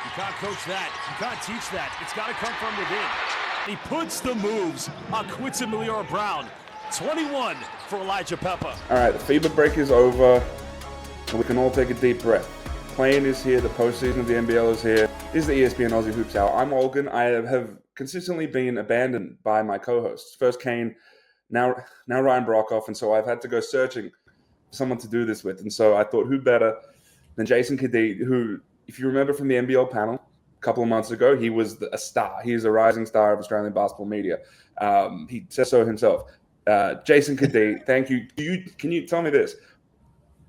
You can't coach that. You can't teach that. It's got to come from within. He puts the moves on Quincy Brown. 21 for Elijah Pepper. All right, the FIBA break is over, and we can all take a deep breath. Playing is here. The postseason of the NBL is here. This is the ESPN Aussie Hoops Hour. I'm Olgun. I have consistently been abandoned by my co-hosts. First Kane, now Ryan Brockhoff, and so I've had to go searching for someone to do this with. And so I thought, who better than Jason Cadee, who, if you remember from the NBL panel a couple of months ago, he was a star. He is a rising star of Australian basketball media. He says so himself. Jason Cadee, thank you. Can you tell me this?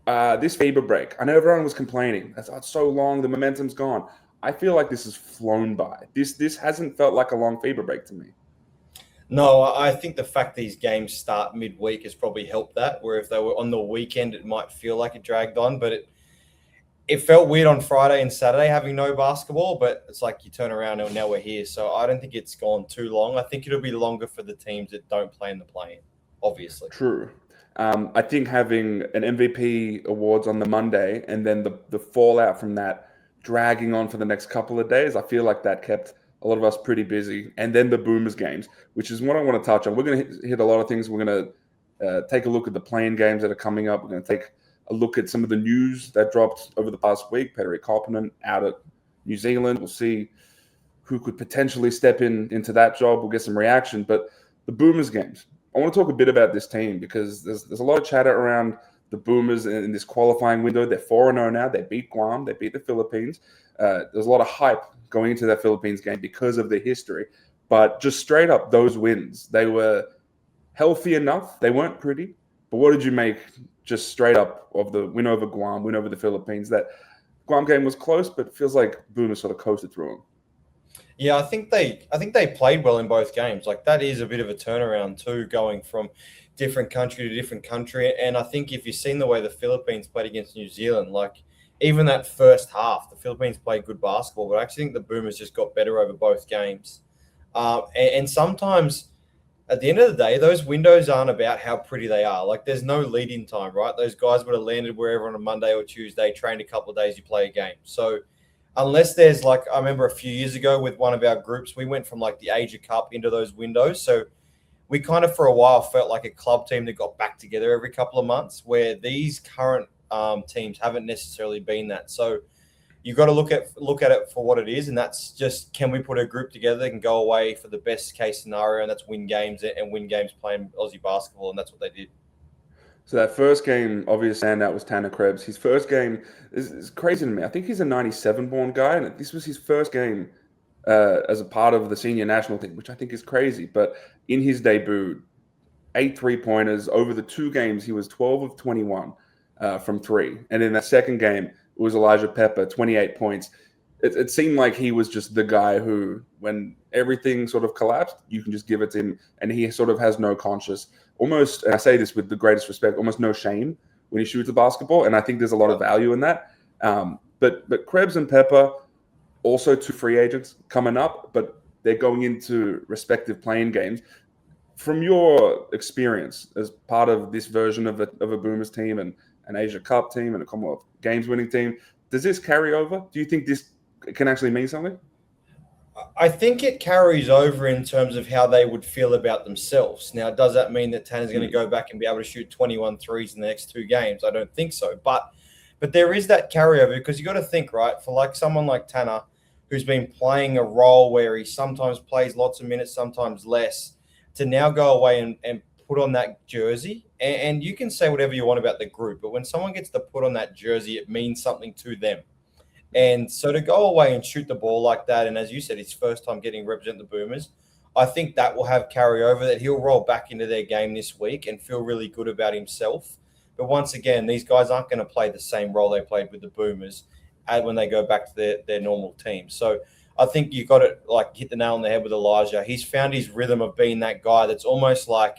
This FIBA break, I know everyone was complaining. That's so long. The momentum's gone. I feel like this has flown by. This hasn't felt like a long FIBA break to me. No, I think the fact these games start midweek has probably helped that, where if they were on the weekend, it might feel like it dragged on, but it felt weird on Friday and Saturday having no basketball, but it's like you turn around and now we're here. So I don't think it's gone too long. I think it'll be longer for the teams that don't play in the play-in, obviously. True. I think having an MVP awards on the Monday and then the fallout from that dragging on for the next couple of days, I feel like that kept a lot of us pretty busy. And then the Boomers games, which is what I want to touch on. We're going to hit a lot of things. We're going to take a look at the play-in games that are coming up. We're going to take a look at some of the news that dropped over the past week. Petteri Koponen out at New Zealand. We'll see who could potentially step into that job. We'll get some reaction. But the Boomers games, I want to talk a bit about this team because there's a lot of chatter around the Boomers in this qualifying window. They're 4-0 now. They beat Guam. They beat the Philippines. There's a lot of hype going into that Philippines game because of the history. But just straight up, those wins, they were healthy enough. They weren't pretty. But what did you make just straight up of the win over Guam, win over the Philippines? That Guam game was close, but it feels like Boomers sort of coasted through them. Yeah, I think they played well in both games. Like, that is a bit of a turnaround too, going from different country to different country. And I think if you've seen the way the Philippines played against New Zealand, like even that first half, the Philippines played good basketball, but I actually think the Boomers just got better over both games. And sometimes at the end of the day, those windows aren't about how pretty they are. Like, there's no lead-in time, right? Those guys would have landed wherever on a Monday or Tuesday, trained a couple of days, you play a game. So unless there's, like, I remember a few years ago with one of our groups, we went from like the Asia Cup into those windows. So we kind of for a while felt like a club team that got back together every couple of months, where these current teams haven't necessarily been that. So you've got to look at it for what it is, and that's just, can we put a group together that can go away for the best case scenario, and that's win games playing Aussie basketball, and that's what they did. So that first game, obvious standout was Tanner Krebs. His first game is crazy to me. I think he's a 97-born guy, and this was his first game as a part of the senior national team, which I think is crazy. But in his debut, 8 3-pointers. Over the 2 games, he was 12 of 21 from 3. And in that second game, it was Elijah Pepper, 28 points. It seemed like he was just the guy who, when everything sort of collapsed, you can just give it to him, and he sort of has no conscience. Almost, and I say this with the greatest respect, almost no shame when he shoots a basketball, and I think there's a lot of value in that. But Krebs and Pepper, also 2 free agents coming up, but they're going into respective playing games. From your experience as part of this version of a Boomers team and an Asia Cup team and a Commonwealth Games winning team, does this carry over? Do you think this can actually mean something? I think it carries over in terms of how they would feel about themselves. Now, does that mean that Tanner's going to go back and be able to shoot 21 threes in the next 2 games? I don't think so. But there is that carryover, because you got to think, right, for like someone like Tanner, who's been playing a role where he sometimes plays lots of minutes, sometimes less, to now go away and put on that jersey. And you can say whatever you want about the group, but when someone gets to put on that jersey, it means something to them. And so to go away and shoot the ball like that, and as you said, his first time getting represent the Boomers, I think that will have carryover, that he'll roll back into their game this week and feel really good about himself. But once again, these guys aren't going to play the same role they played with the Boomers when they go back to their normal team. So I think you've got to like hit the nail on the head with Elijah. He's found his rhythm of being that guy that's almost like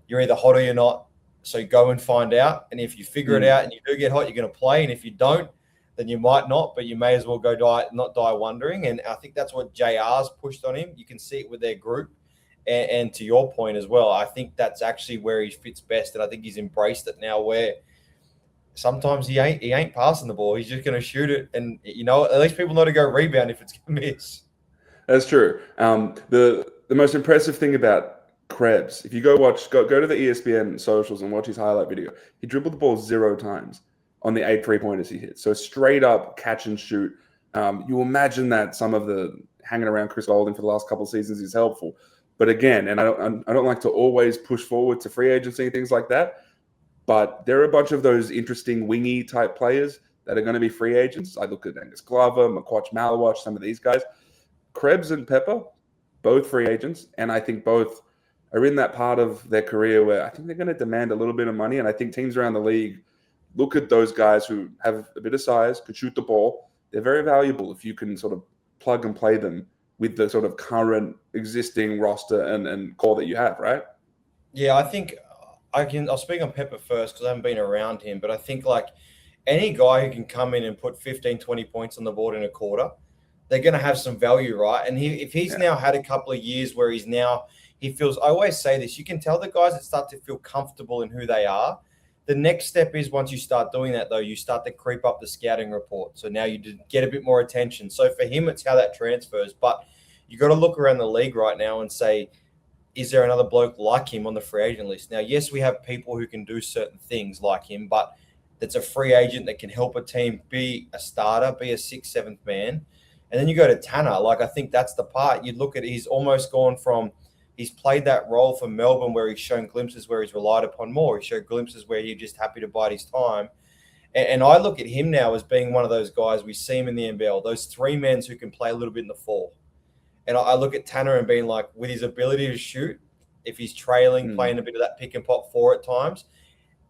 you're either hot or you're not. So go and find out. And if you figure it out and you do get hot, you're going to play. And if you don't, then you might not, but you may as well not die wondering. And I think that's what JR's pushed on him. You can see it with their group. And to your point as well, I think that's actually where he fits best. And I think he's embraced it now, where sometimes he ain't passing the ball. He's just going to shoot it, and at least people know to go rebound if it's going to miss. That's true. The most impressive thing about Krebs, if you go to the ESPN socials and watch his highlight video, he dribbled the ball 0 times on the 8 3-pointers he hit. So straight up catch and shoot. You imagine that some of the hanging around Chris Golden for the last couple of seasons is helpful. But again, and I don't like to always push forward to free agency and things like that, but there are a bunch of those interesting wingy type players that are going to be free agents. I look at Angus Glover, McQuatch Malawach, some of these guys. Krebs and Pepper, both free agents, and I think both are in that part of their career where I think they're going to demand a little bit of money, and I think teams around the league look at those guys who have a bit of size, could shoot the ball. They're very valuable if you can sort of plug and play them with the sort of current existing roster and core that you have, right? Yeah, I think I'll speak on Pepper first because I haven't been around him, but I think like any guy who can come in and put 15, 20 points on the board in a quarter, they're going to have some value, right? And if he's now had a couple of years where he feels, I always say this, you can tell the guys that start to feel comfortable in who they are. The next step is once you start doing that, though, you start to creep up the scouting report. So now you get a bit more attention. So for him, it's how that transfers. But you got to look around the league right now and say, is there another bloke like him on the free agent list? Now, yes, we have people who can do certain things like him, but that's a free agent that can help a team be a starter, be a 6th, 7th man. And then you go to Tanner. Like, I think that's the part. You look at, he's almost gone from, he's played that role for Melbourne where he's shown glimpses where he's relied upon more. He showed glimpses where he's just happy to bide his time. And I look at him now as being one of those guys, we see him in the NBL, those 3 men who can play a little bit in the 4. And I look at Tanner and being like, with his ability to shoot, if he's trailing, playing a bit of that pick and pop 4 at times,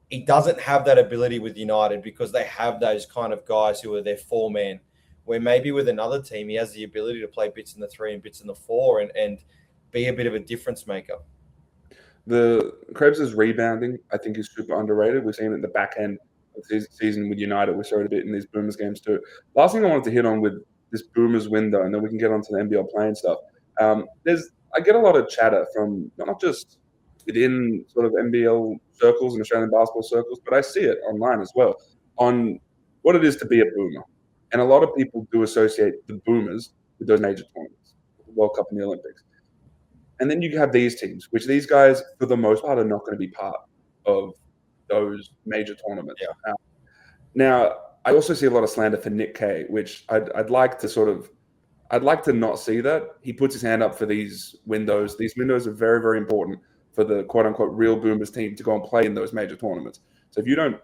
he doesn't have that ability with United because they have those kind of guys who are their 4-man. Where maybe with another team, he has the ability to play bits in the 3 and bits in the 4 and be a bit of a difference maker. The Krebs' rebounding, I think, is super underrated. We've seen it at the back end of the season with United. We saw it a bit in these Boomers games too. Last thing I wanted to hit on with this Boomers window, and then we can get on to the NBL playing stuff. I get a lot of chatter from not just within sort of NBL circles and Australian basketball circles, but I see it online as well on what it is to be a Boomer. And a lot of people do associate the Boomers with those major tournaments, the World Cup and the Olympics. And then you have these teams, which these guys, for the most part, are not going to be part of those major tournaments. Yeah. Now, I also see a lot of slander for Nick Kay, which I'd like to not see that. He puts his hand up for these windows. These windows are very, very important for the quote-unquote real Boomers team to go and play in those major tournaments. So if you don't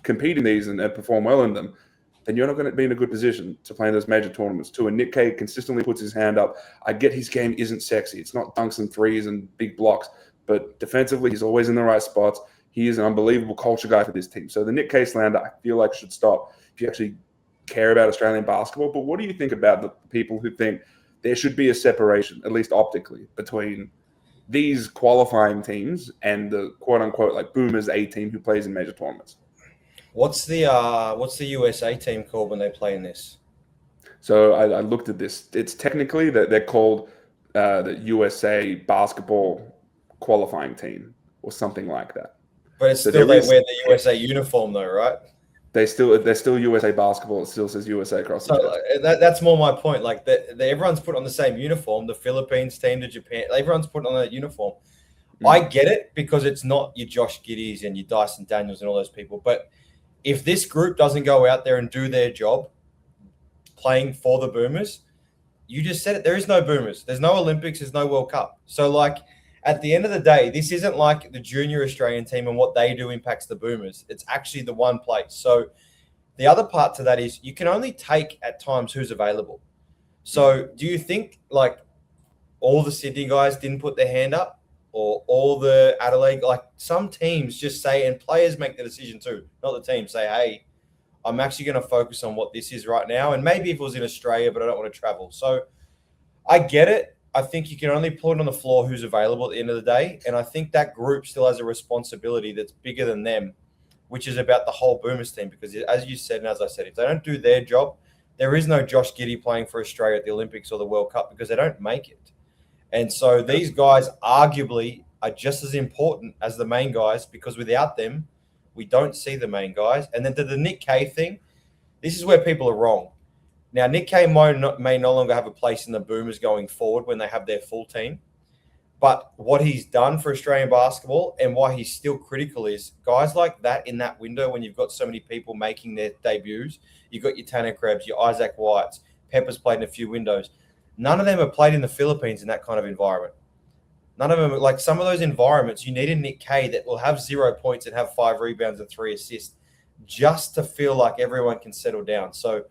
compete in these and perform well in them, then you're not going to be in a good position to play in those major tournaments too. And Nick Kay consistently puts his hand up. I get his game isn't sexy. It's not dunks and threes and big blocks, but defensively, he's always in the right spots. He is an unbelievable culture guy for this team. So the Nick Kay slander, I feel like, should stop if you actually care about Australian basketball. But what do you think about the people who think there should be a separation, at least optically, between these qualifying teams and the quote-unquote like Boomers A team who plays in major tournaments? What's the USA team called when they play in this? So I looked at this. It's technically that they're called the USA Basketball Qualifying Team or something like that. But it's still they wear the USA uniform though, right? They're still USA Basketball. It still says USA across the chest. That's more my point. Like everyone's put on the same uniform. The Philippines team, the Japan, everyone's put on that uniform. I get it because it's not your Josh Giddeys and your Dyson Daniels and all those people, but if this group doesn't go out there and do their job playing for the Boomers, you just said it. There is no Boomers. There's no Olympics. There's no World Cup. So, like, at the end of the day, this isn't like the junior Australian team and what they do impacts the Boomers. It's actually the one place. So, the other part to that is you can only take at times who's available. So, do you think, like, all the Sydney guys didn't put their hand up? Or all the Adelaide, like some teams just say, and players make the decision too, not the team, say, hey, I'm actually going to focus on what this is right now. And maybe if it was in Australia, but I don't want to travel. So I get it. I think you can only put on the floor who's available at the end of the day. And I think that group still has a responsibility that's bigger than them, which is about the whole Boomers team. Because as you said, and as I said, if they don't do their job, there is no Josh Giddey playing for Australia at the Olympics or the World Cup because they don't make it. And so these guys arguably are just as important as the main guys because without them, We don't see the main guys. And then to the Nick Kay thing, this is where people are wrong. Now, Nick Kay may no longer have a place in the Boomers going forward when they have their full team. But what he's done for Australian basketball and why he's still critical is guys like that in that window when you've got so many people making their debuts. You've got your Tanner Krebs, your Isaac Whites, Pepper's played in a few windows. None of them have played in the Philippines in that kind of environment. None of them, like some of those environments, you need a Nick Kay that will have 0 points and have 5 rebounds and 3 assists just to feel like everyone can settle down. So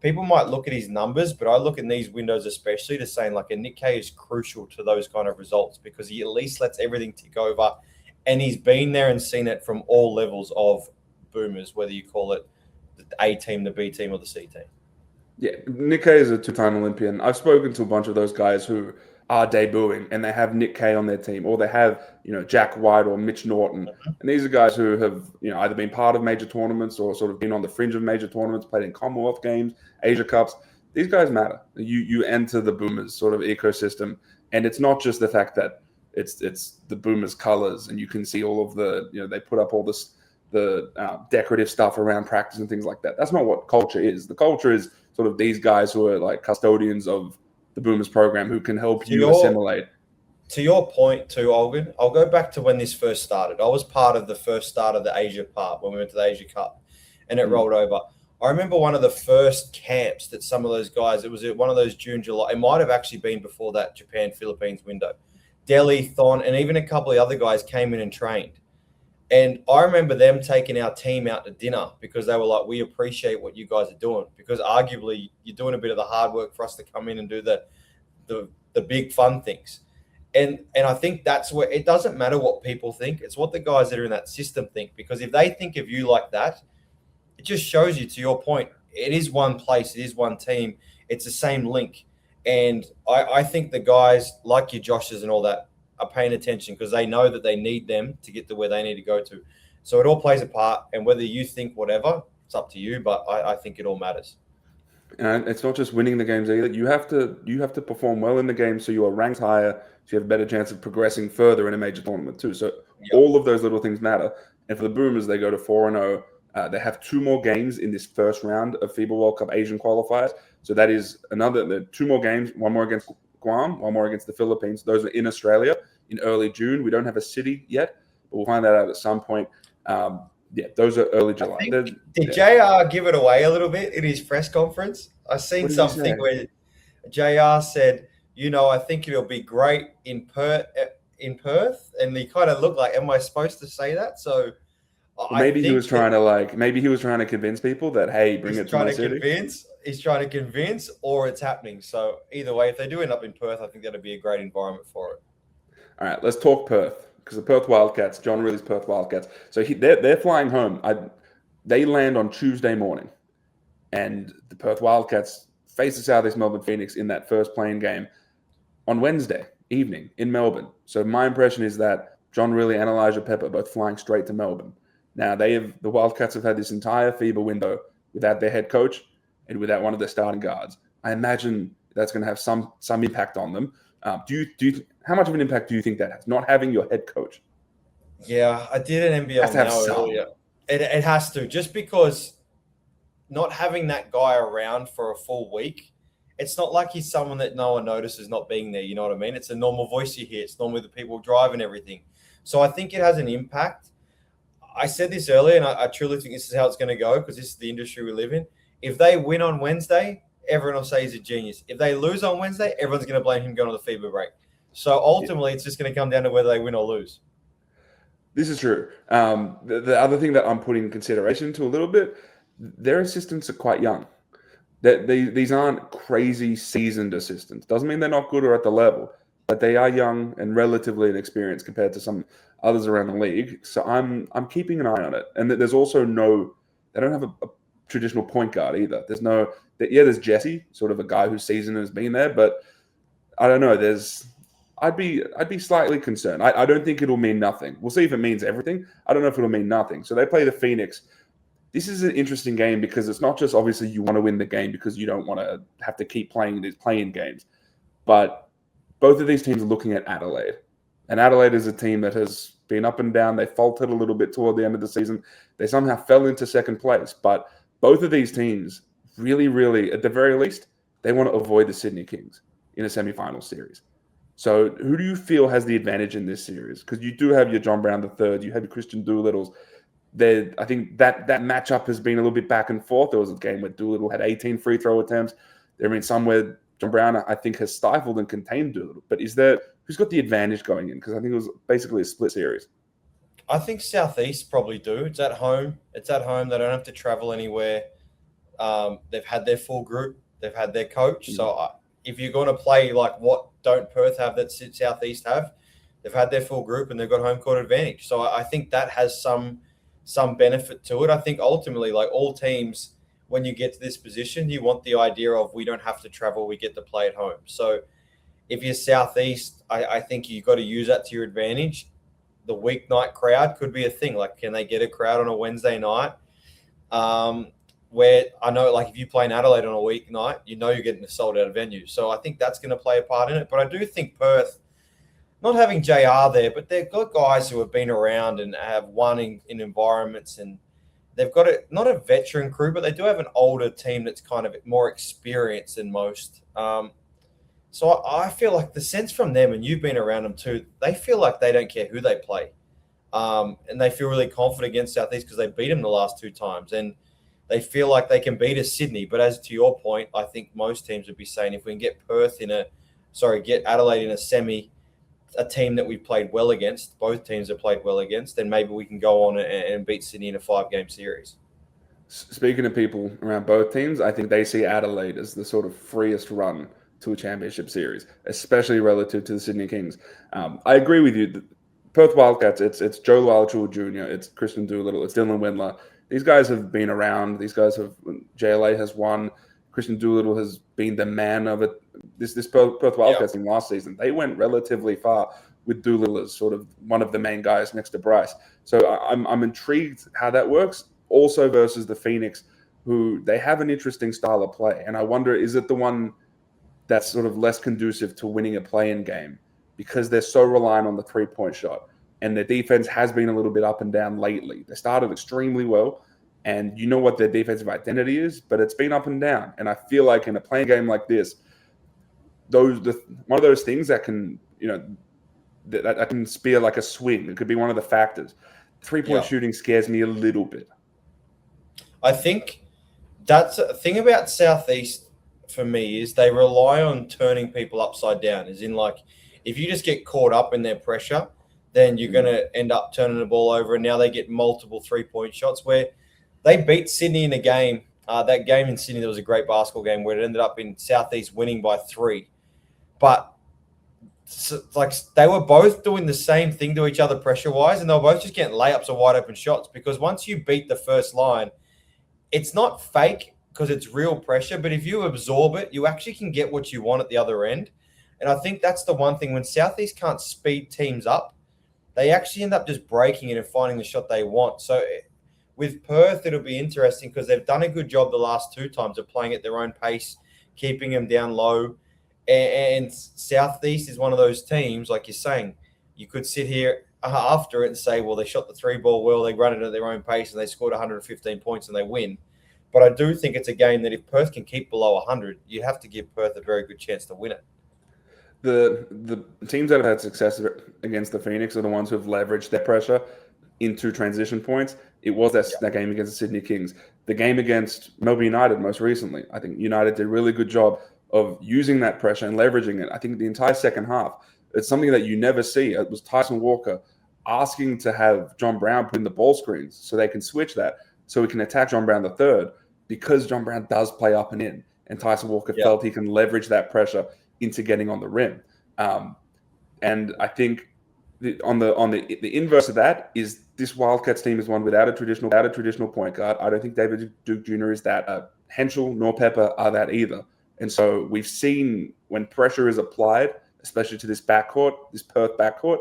people might look at his numbers, but I look in these windows especially to saying like a Nick Kay is crucial to those kind of results because he at least lets everything tick over and he's been there and seen it from all levels of Boomers, whether you call it the A team, the B team, or the C team. Yeah, Nick Kay is a 2-time Olympian. I've spoken to a bunch of those guys who are debuting and they have Nick Kay on their team, or they have, Jack White or Mitch Norton. And these are guys who have, either been part of major tournaments or sort of been on the fringe of major tournaments, played in Commonwealth Games, Asia Cups. These guys matter. You enter the Boomers sort of ecosystem, and it's not just the fact that it's the Boomers colors and you can see all of the, they put up all the decorative stuff around practice and things like that. That's not what culture is. The culture is sort of these guys who are like custodians of the Boomers program who can help you assimilate. To your point too, Olgun, I'll go back to when this first started. I was part of the first start of the Asia part when we went to the Asia Cup and it rolled over. I remember one of the first camps that some of those guys, it was one of those June, July, it might have actually been before that Japan-Philippines window. Delhi, Thon, and even a couple of other guys came in and trained. And I remember them taking our team out to dinner because they were like, we appreciate what you guys are doing because arguably you're doing a bit of the hard work for us to come in and do the big fun things. And I think that's where it doesn't matter what people think. It's what the guys that are in that system think, because if they think of you like that, it just shows you, to your point, it is one place, it is one team. It's the same link. And I think the guys like your Joshes and all that are paying attention because they know that they need them to get to where they need to go to. So it all plays a part. And whether you think whatever, it's up to you. But I think it all matters. And it's not just winning the games either. You have to perform well in the game so you are ranked higher, so you have a better chance of progressing further in a major tournament too. So all of those little things matter. And for the Boomers, they go to 4-0. They have 2 more games in this first round of FIBA World Cup Asian qualifiers. So that is 2 more games, 1 more against Guam, 1 more against the Philippines. Those are in Australia in early June. We don't have a city yet, but we'll find that out at some point. Those are early July. Did JR give it away a little bit in his press conference? I seen something where JR said, I think it'll be great in Perth. And he kind of looked like, am I supposed to say that? So maybe he was trying to convince people that, hey, bring it to my city. He's trying to convince, or it's happening. So either way, if they do end up in Perth, I think that'd be a great environment for it. All right, let's talk Perth, because the Perth Wildcats, John Riley's Perth Wildcats. So they're flying home. They land on Tuesday morning, and the Perth Wildcats face the Southeast Melbourne Phoenix in that first playing game on Wednesday evening in Melbourne. So my impression is that John Riley and Elijah Pepper both flying straight to Melbourne. Now the Wildcats have had this entire FIBA window without their head coach and without one of their starting guards. I imagine that's going to have some impact on them. How much of an impact do you think that has, not having your head coach? Yeah, I did an NBL earlier. It has to, just because not having that guy around for a full week, it's not like he's someone that no one notices not being there. You know what I mean? It's a normal voice you hear. It's normally the people driving everything. So I think it has an impact. I said this earlier, and I truly think this is how it's going to go because this is the industry we live in. If they win on Wednesday, everyone will say he's a genius. If they lose on Wednesday, everyone's going to blame him going on the FIBA break. So ultimately, it's just going to come down to whether they win or lose. This is true. The other thing that I'm putting in consideration to a little bit, their assistants are quite young. These aren't crazy seasoned assistants. Doesn't mean they're not good or at the level, but they are young and relatively inexperienced compared to some others around the league. So I'm keeping an eye on it. And there's also they don't have a traditional point guard either. There's Jesse, sort of a guy who's seasoned and has been there, but I don't know. I'd be slightly concerned. I don't think it'll mean nothing. We'll see if it means everything. I don't know if it'll mean nothing. So they play the Phoenix. This is an interesting game because it's not just obviously you want to win the game because you don't want to have to keep playing these play-in games. But both of these teams are looking at Adelaide. And Adelaide is a team that has been up and down. They faltered a little bit toward the end of the season. They somehow fell into second place. But both of these teams really, really, at the very least, they want to avoid the Sydney Kings in a semifinal series. So who do you feel has the advantage in this series? Because you do have your John Brown III, you have your Christian Doolittles. I think that matchup has been a little bit back and forth. There was a game where Doolittle had 18 free throw attempts. There have been some where John Brown, I think, has stifled and contained Doolittle. But who's got the advantage going in? Because I think it was basically a split series. I think Southeast probably do. It's at home. They don't have to travel anywhere. They've had their full group. They've had their coach. Mm-hmm. So if you're going to play like what don't Perth have that Southeast have, they've had their full group and they've got home court advantage. So I think that has some benefit to it. I think ultimately, like all teams, when you get to this position, you want the idea of we don't have to travel, we get to play at home. So if you're Southeast, I think you've got to use that to your advantage. The weeknight crowd could be a thing. Like, can they get a crowd on a Wednesday night? Where I know, like, if you play in Adelaide on a weeknight, you're getting a sold-out venue. So I think that's going to play a part in it. But I do think Perth, not having JR there, but they've got guys who have been around and have won in environments, and they've got not a veteran crew, but they do have an older team that's kind of more experienced than most. So I feel like the sense from them, and you've been around them too, they feel like they don't care who they play. And they feel really confident against Southeast because they beat them the last 2 times. And they feel like they can beat a Sydney. But as to your point, I think most teams would be saying if we can get get Adelaide in a semi, a team that we've played well against, both teams have played well against, then maybe we can go on and beat Sydney in a 5-game series. Speaking of people around both teams, I think they see Adelaide as the sort of freest run to a championship series, especially relative to the Sydney Kings. I agree with you. The Perth Wildcats, it's Joe Lalachul Jr., it's Christian Doolittle, it's Dylan Windler. These guys have been around. These guys JLA has won. Christian Doolittle has been the man of it. This Perth Wildcats team last season, they went relatively far with Doolittle as sort of one of the main guys next to Bryce. So I'm intrigued how that works. Also versus the Phoenix, who they have an interesting style of play. And I wonder, is it the one that's sort of less conducive to winning a play-in game because they're so reliant on the three-point shot? And their defense has been a little bit up and down lately. They started extremely well, and you know what their defensive identity is, but it's been up and down. And I feel like in a playing game like this, one of those things that can, that can spear like a swing. It could be one of the factors. Three-point shooting scares me a little bit. I think that's a thing about Southeast for me is they rely on turning people upside down. As in, like, if you just get caught up in their pressure, then you're going to end up turning the ball over. And now they get multiple three-point shots where they beat Sydney in a game. That game in Sydney, there was a great basketball game where it ended up in Southeast winning by 3. But like they were both doing the same thing to each other pressure-wise, and they were both just getting layups or wide-open shots because once you beat the first line, it's not fake because it's real pressure, but if you absorb it, you actually can get what you want at the other end. And I think that's the one thing when Southeast can't speed teams up, they actually end up just breaking it and finding the shot they want. So with Perth, it'll be interesting because they've done a good job the last 2 times of playing at their own pace, keeping them down low. And Southeast is one of those teams, like you're saying, you could sit here after it and say, well, they shot the 3-ball well, they run it at their own pace, and they scored 115 points and they win. But I do think it's a game that if Perth can keep below 100, you have to give Perth a very good chance to win it. The teams that have had success against the Phoenix are the ones who have leveraged their pressure into transition points. It was that game against the Sydney Kings. The game against Melbourne United most recently, I think United did a really good job of using that pressure and leveraging it. I think the entire second half, it's something that you never see. It was Tyson Walker asking to have John Brown put in the ball screens so they can switch that, so we can attack John Brown III, because John Brown does play up and in, and Tyson Walker felt he can leverage that pressure into getting on the rim. And I think the inverse of that is this Wildcats team is one without a traditional point guard. I don't think David Duke Jr. is that. Henschel nor Pepper are that either. And so we've seen when pressure is applied, especially to this backcourt, this Perth backcourt,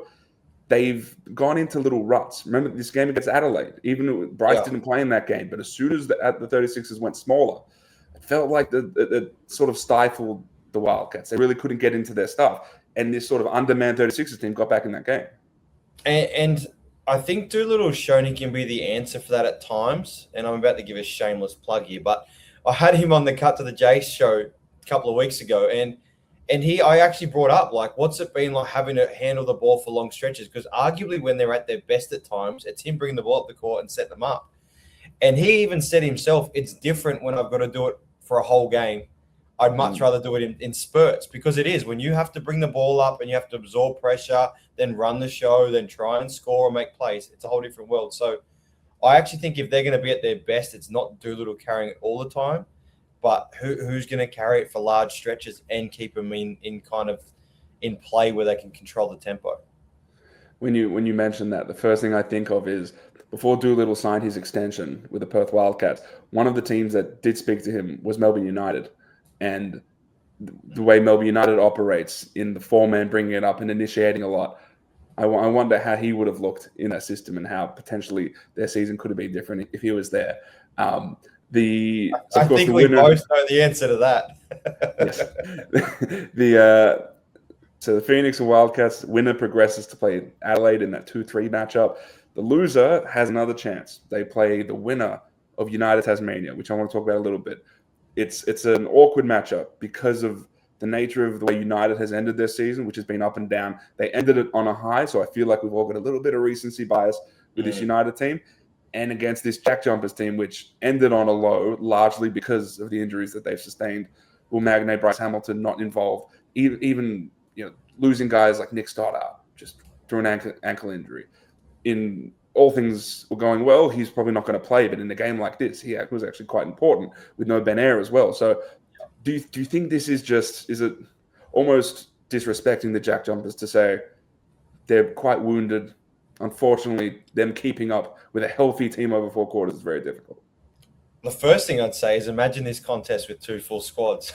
they've gone into little ruts. Remember this game against Adelaide? Even Bryce didn't play in that game, but as soon as the 36ers went smaller, it felt like the sort of stifled the Wildcats. They really couldn't get into their stuff. And this sort of undermanned 36ers team got back in that game. And I think Doolittle's shown he can be the answer for that at times. And I'm about to give a shameless plug here, but I had him on the Cut to the Jace show a couple of weeks ago, and I actually brought up, like, what's it been like having to handle the ball for long stretches? Because arguably when they're at their best at times, it's him bringing the ball up the court and set them up. And he even said himself, it's different when I've got to do it for a whole game. I'd much rather do it in spurts, because it is when you have to bring the ball up and you have to absorb pressure, then run the show, then try and score or make plays. It's a whole different world. So I actually think if they're going to be at their best, it's not Doolittle carrying it all the time, but who's going to carry it for large stretches and keep them in kind of in play where they can control the tempo. When you mention that, the first thing I think of is before Doolittle signed his extension with the Perth Wildcats, one of the teams that did speak to him was Melbourne United. And the way Melbourne United operates in the four-man bringing it up and initiating a lot, I wonder how he would have looked in that system and how potentially their season could have been different if he was there. I think we both know the answer to that. Yes. So the Phoenix and Wildcats winner progresses to play Adelaide in that 2-3 matchup. The loser has another chance. They play the winner of United Tasmania, which I want to talk about a little bit. It's an awkward matchup because of the nature of the way United has ended their season, which has been up and down. They ended it on a high, so I feel like we've all got a little bit of recency bias with this United team, and against this JackJumpers team, which ended on a low, largely because of the injuries that they've sustained. Will Magnay, Bryce Hamilton not involved, even losing guys like Nick Stoddart just through an ankle injury. In all things were going well, he's probably not going to play. But in a game like this, he was actually quite important with no Ben Air as well. So do you think this is it almost disrespecting the JackJumpers to say they're quite wounded? Unfortunately, them keeping up with a healthy team over 4 quarters is very difficult. The first thing I'd say is imagine this contest with 2 full squads.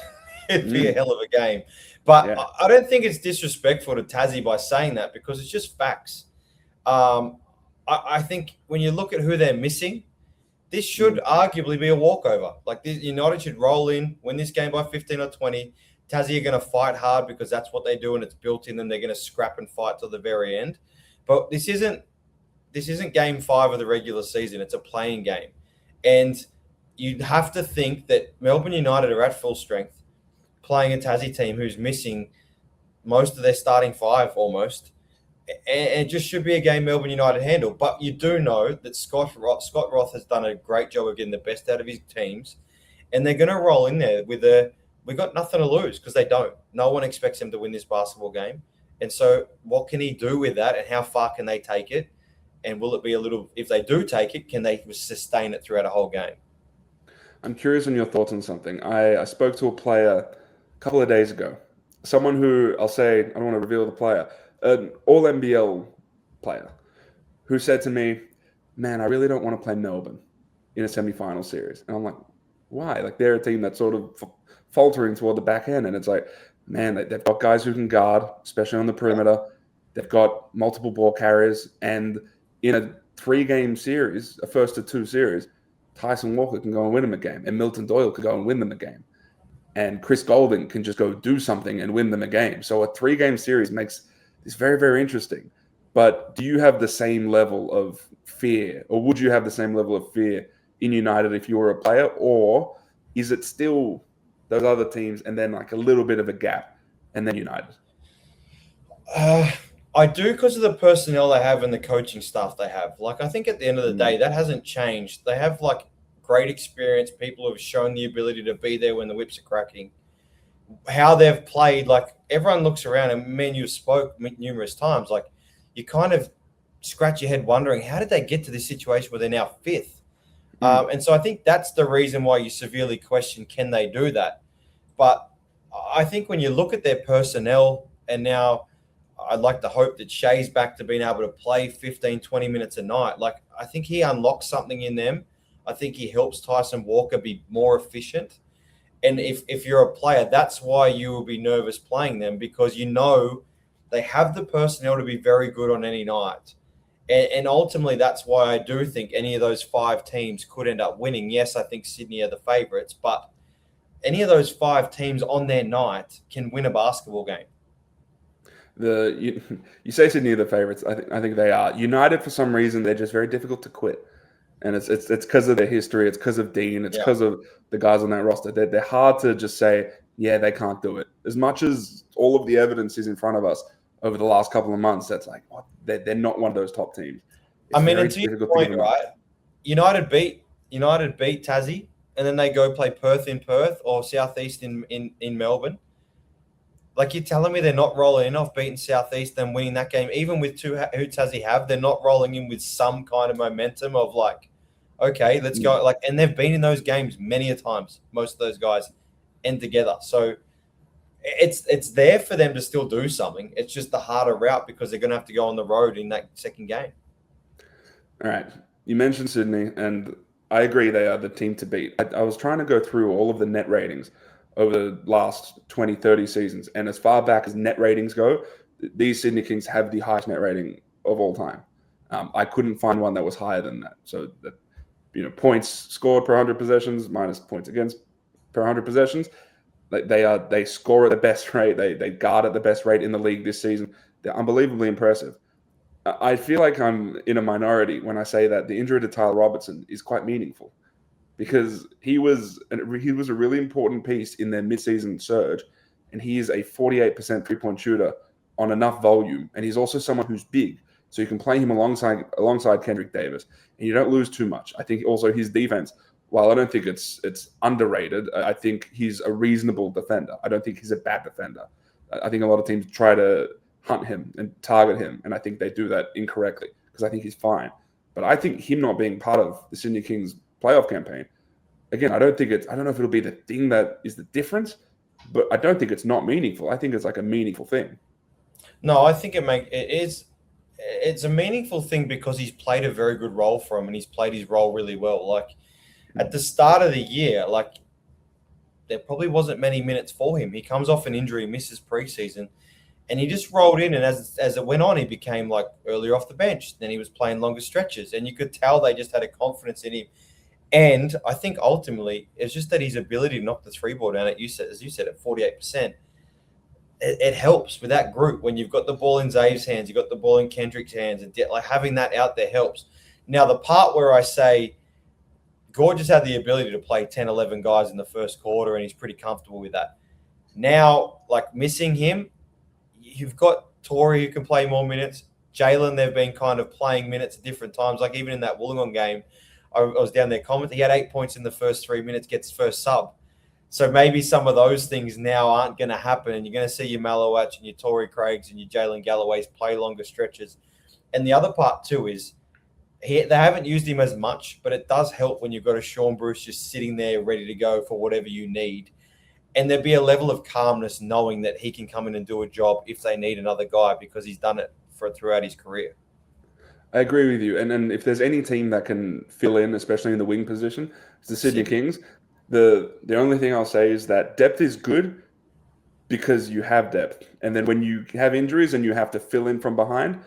It'd be a hell of a game. But yeah. I don't think it's disrespectful to Tassie by saying that, because it's just facts. I think when you look at who they're missing, this should arguably be a walkover. Like, United should roll in, win this game by 15 or 20. Tassie are going to fight hard because that's what they do, and it's built in them. They're going to scrap and fight till the very end. But this isn't game 5 of the regular season. It's a playing game. And you'd have to think that Melbourne United are at full strength, playing a Tassie team who's missing most of their starting 5 almost. And it just should be a game Melbourne United handle. But you do know that Scott Roth has done a great job of getting the best out of his teams. And they're going to roll in there with we got nothing to lose, because they don't. No one expects him to win this basketball game. And so what can he do with that, and how far can they take it? And will it be if they do take it, can they sustain it throughout a whole game? I'm curious on your thoughts on something. I spoke to a player a couple of days ago, someone who I'll say, I don't want to reveal the player, an all NBL player, who said to me, man, I really don't want to play Melbourne in a semi-final series. And I'm like, why? Like, they're a team that's sort of faltering toward the back end. And it's like, man, they've got guys who can guard, especially on the perimeter. They've got multiple ball carriers. And in a 3-game series, a first to 2 series, Tyson Walker can go and win them a game. And Milton Doyle could go and win them a game. And Chris Golding can just go do something and win them a game. So a 3-game series makes this very, very interesting. But do you have the same level of fear, or would you have the same level of fear in United if you were a player? Or is it still those other teams and then like a little bit of a gap and then United? I do, because of the personnel they have and the coaching staff they have. Like, I think at the end of the day, that hasn't changed. They have like great experience, people who have shown the ability to be there when the whips are cracking. How they've played, like, everyone looks around, and me and you spoke numerous times, like, you kind of scratch your head wondering, how did they get to this situation where they're now 5th? And so I think that's the reason why you severely question, can they do that? But I think when you look at their personnel, and now I'd like to hope that Shea's back to being able to play 15, 20 minutes a night. Like, I think he unlocks something in them. I think he helps Tyson Walker be more efficient. And if you're a player, that's why you will be nervous playing them, because you know they have the personnel to be very good on any night. And ultimately, that's why I do think any of those 5 teams could end up winning. Yes, I think Sydney are the favourites, but any of those 5 teams on their night can win a basketball game. You say Sydney are the favourites. I think they are. United, for some reason, they're just very difficult to quit, and it's because of their history. It's because of Dean. It's because of the guys on that roster. They're hard to just say, yeah, they can't do it. As much as all of the evidence is in front of us over the last couple of months, that's like, what? They're not one of those top teams. I mean, and to your point, right? United beat Tassie, and then they go play Perth in Perth or Southeast in Melbourne. Like, you're telling me they're not rolling in off beating Southeast and winning that game, even with who Tassie have, they're not rolling in with some kind of momentum of like, okay, let's go. Like, and they've been in those games many a times, most of those guys, and together. So it's there for them to still do something. It's just the harder route because they're going to have to go on the road in that second game. All right. You mentioned Sydney, and I agree they are the team to beat. I was trying to go through all of the net ratings over the last 20, 30 seasons. And as far back as net ratings go, these Sydney Kings have the highest net rating of all time. I couldn't find one that was higher than that. So, points scored per 100 possessions minus points against per 100 possessions. They score at the best rate. They guard at the best rate in the league this season. They're unbelievably impressive. I feel like I'm in a minority when I say that the injury to Tyler Robertson is quite meaningful, because he was a really important piece in their midseason surge, and he is a 48% three-point shooter on enough volume, and he's also someone who's big, so you can play him alongside Kendrick Davis, and you don't lose too much. I think also his defense, while I don't think it's underrated, I think he's a reasonable defender. I don't think he's a bad defender. I think a lot of teams try to hunt him and target him, and I think they do that incorrectly because I think he's fine. But I think him not being part of the Sydney Kings playoff campaign, again, I don't know if it'll be the thing that is the difference, but I don't think it's not meaningful. I think it's like a meaningful thing. No, I think it's a meaningful thing because he's played a very good role for him, and he's played his role really well. Like, at the start of the year, like, there probably wasn't many minutes for him. He comes off an injury, misses preseason, and he just rolled in, and as it went on, he became like earlier off the bench. Then he was playing longer stretches, and you could tell they just had a confidence in him. And I think ultimately it's just that his ability to knock the three ball down, as you said, at 48%, it helps with that group. When you've got the ball in Zave's hands, you've got the ball in Kendrick's hands, and like having that out there helps. Now, the part where I say Gorgeous had the ability to play 10, 11 guys in the first quarter, and he's pretty comfortable with that. Now, like, missing him, you've got Tory who can play more minutes. Jalen, they've been kind of playing minutes at different times. Like, even in that Wollongong game, I was down there commenting. He had 8 points in the first 3 minutes, gets first sub. So maybe some of those things now aren't going to happen, and you're going to see your Malowach and your Tory Craigs and your Jalen Galloways play longer stretches. And the other part too is they haven't used him as much, but it does help when you've got a Sean Bruce just sitting there ready to go for whatever you need. And there'd be a level of calmness knowing that he can come in and do a job if they need another guy, because he's done it throughout his career. I agree with you. And then if there's any team that can fill in, especially in the wing position, it's the Sydney Kings. The only thing I'll say is that depth is good because you have depth. And then when you have injuries and you have to fill in from behind,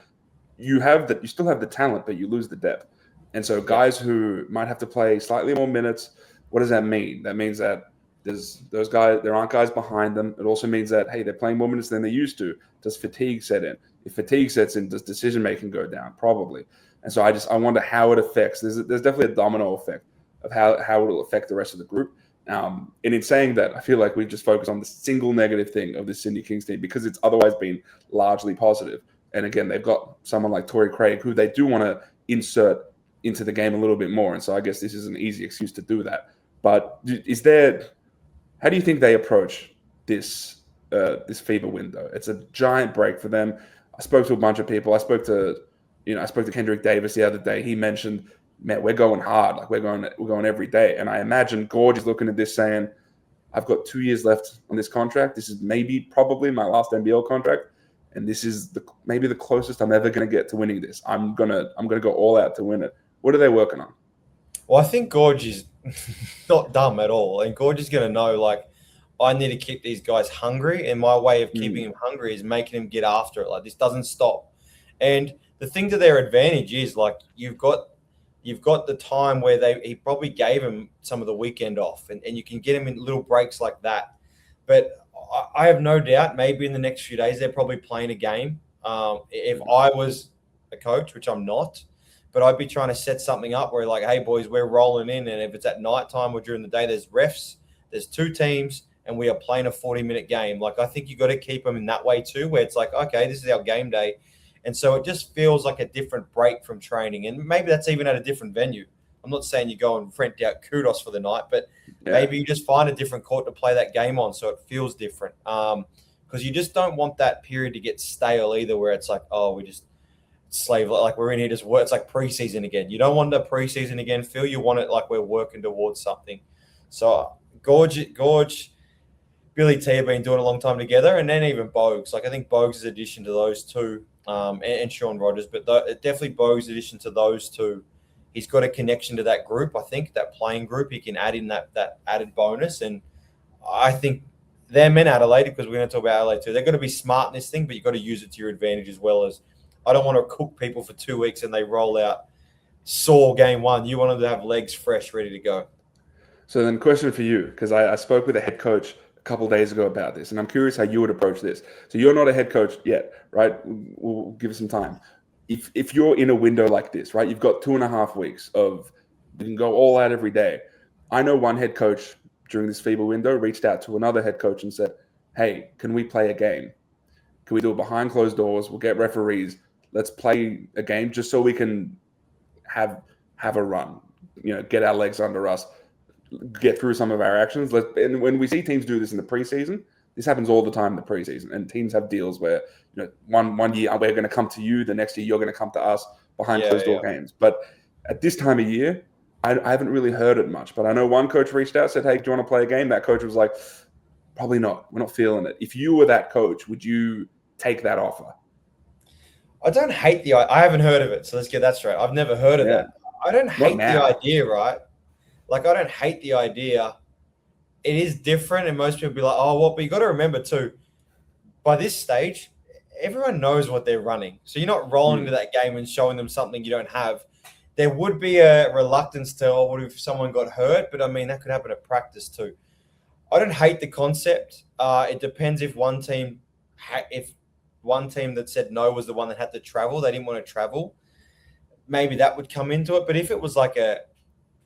you still have the talent, but you lose the depth. And so guys who might have to play slightly more minutes, what does that mean? That means that there aren't guys behind them. It also means that, hey, they're playing more minutes than they used to. Does fatigue set in? If fatigue sets in, does decision-making go down? Probably. And so I wonder how it affects. There's definitely a domino effect of how it will affect the rest of the group. And in saying that, I feel like we just focus on the single negative thing of the Sydney Kings team because it's otherwise been largely positive. And again, they've got someone like Tory Craig who they do want to insert into the game a little bit more. And so I guess this is an easy excuse to do that. But how do you think they approach this FIBA window? It's a giant break for them. I spoke to a bunch of people. I spoke to Kendrick Davis the other day. He mentioned, man, we're going hard. Like we're going every day. And I imagine Gorge is looking at this saying, I've got 2 years left on this contract. This is probably my last NBL contract. And this is maybe the closest I'm ever going to get to winning this. I'm gonna go all out to win it. What are they working on? Well, I think Gorge is not dumb at all. And Gorge is going to know, like, I need to keep these guys hungry. And my way of keeping them hungry is making them get after it. Like, this doesn't stop. And the thing to their advantage is, like, you've got the time where he probably gave him some of the weekend off. And you can get him in little breaks like that. But I have no doubt maybe in the next few days they're probably playing a game. If I was a coach, which I'm not, but I'd be trying to set something up where like, hey, boys, we're rolling in. And if it's at nighttime or during the day, there's refs, there's two teams, and we are playing a 40-minute game. Like, I think you got to keep them in that way too, where it's like, okay, this is our game day. And so it just feels like a different break from training. And maybe that's even at a different venue. I'm not saying you go and rent out Kudos for the night, but maybe you just find a different court to play that game on so it feels different. Because you just don't want that period to get stale either, where it's like, oh, we just slave, like we're in here just work. It's like preseason again. You don't want the preseason again, Phil. You want it like we're working towards something. So Gorge, Billy T have been doing a long time together, and then even Bogues. Like I think Bogues' addition to those two, and Sean Rogers, but definitely Bogues' addition to those two. He's got a connection to that group. I think that playing group, he can add in that added bonus, and I think them in Adelaide, because we're going to talk about Adelaide too. They're going to be smart in this thing, but you've got to use it to your advantage as well. As I don't want to cook people for 2 weeks and they roll out sore game one. You want them to have legs fresh, ready to go. So then question for you, because I spoke with a head coach a couple of days ago about this, and I'm curious how you would approach this. So you're not a head coach yet, right? We'll give it some time. If you're in a window like this, right, you've got 2.5 weeks of you can go all out every day. I know one head coach during this FIBA window reached out to another head coach and said, hey, can we play a game? Can we do it behind closed doors? We'll get referees. Let's play a game just so we can have a run, get our legs under us, get through some of our actions. And when we see teams do this in the preseason, this happens all the time in the preseason. And teams have deals where, one year we're going to come to you, the next year you're going to come to us behind closed door games. But at this time of year, I haven't really heard it much. But I know one coach reached out, said, hey, do you want to play a game? That coach was like, probably not. We're not feeling it. If you were that coach, would you take that offer? I don't hate I haven't heard of it, so let's get that straight. I've never heard of that. I don't hate the idea, right? Like, I don't hate the idea. It is different, and most people be like, oh, well, but you got to remember, too, by this stage, everyone knows what they're running. So you're not rolling into that game and showing them something you don't have. There would be a reluctance to, oh, what if someone got hurt? But, I mean, that could happen at practice, too. I don't hate the concept. It depends if one team that said no was the one that had to travel, they didn't want to travel, maybe that would come into it. But if it was like a